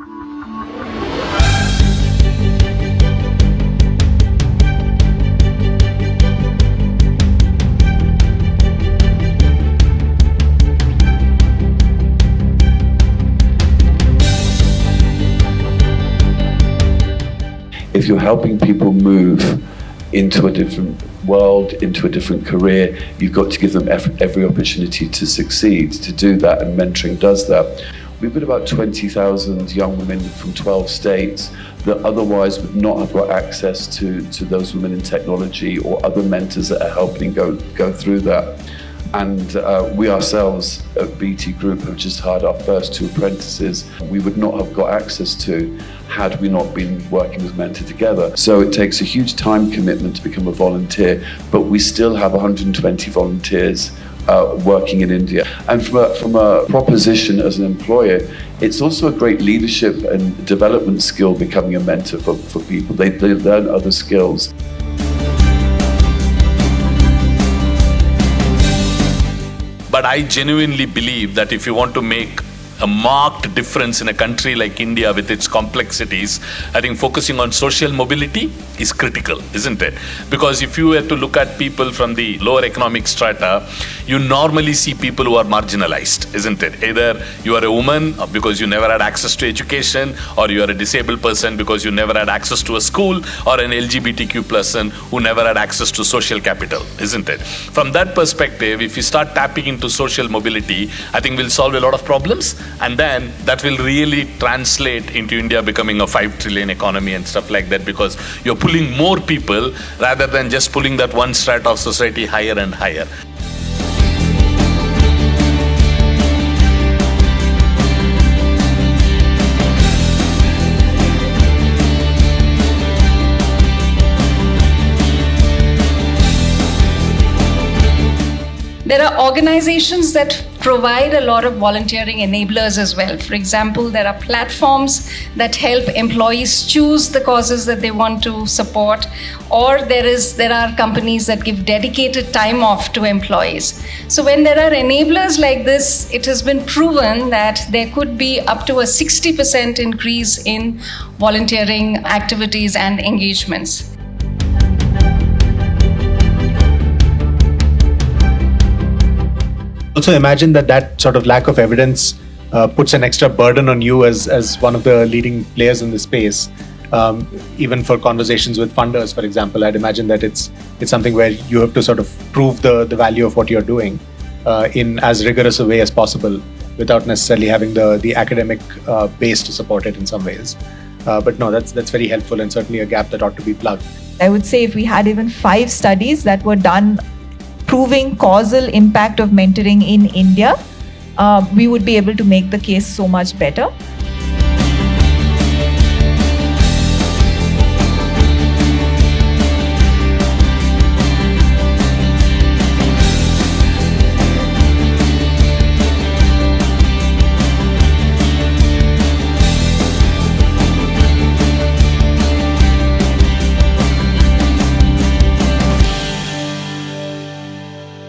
If you're helping people move into a different world, into a different career, you've got to give them every opportunity to succeed. To do that, and mentoring does that. We've got about 20,000 young women from 12 states that otherwise would not have got access to those women in technology or other mentors that are helping go through that. And we ourselves at BT Group have just hired our first 2 apprentices we would not have got access to had we not been working with Mentor together. So it takes a huge time commitment to become a volunteer, but we still have 120 volunteers working in India. And from a proposition as an employer, it's also a great leadership and development skill becoming a mentor for people. They learn other skills. But I genuinely believe that if you want to make a marked difference in a country like India with its complexities, I think focusing on social mobility is critical, isn't it? Because if you were to look at people from the lower economic strata, you normally see people who are marginalized, isn't it? Either you are a woman because you never had access to education, or you are a disabled person because you never had access to a school, or an LGBTQ person who never had access to social capital, isn't it? From that perspective, if you start tapping into social mobility, I think we'll solve a lot of problems. And then that will really translate into India becoming a 5 trillion economy and stuff like that, because you're pulling more people rather than just pulling that one strata of society higher and higher. There are organizations that provide a lot of volunteering enablers as well. For example, there are platforms that help employees choose the causes that they want to support, or there are companies that give dedicated time off to employees. So when there are enablers like this, it has been proven that there could be up to a 60% increase in volunteering activities and engagements. Also imagine that sort of lack of evidence puts an extra burden on you as one of the leading players in this space. Even for conversations with funders, for example, I'd imagine that it's something where you have to sort of prove the value of what you're doing in as rigorous a way as possible, without necessarily having the academic base to support it in some ways. But no, that's very helpful, and certainly a gap that ought to be plugged. I would say if we had even 5 studies that were done proving causal impact of mentoring in India, we would be able to make the case so much better.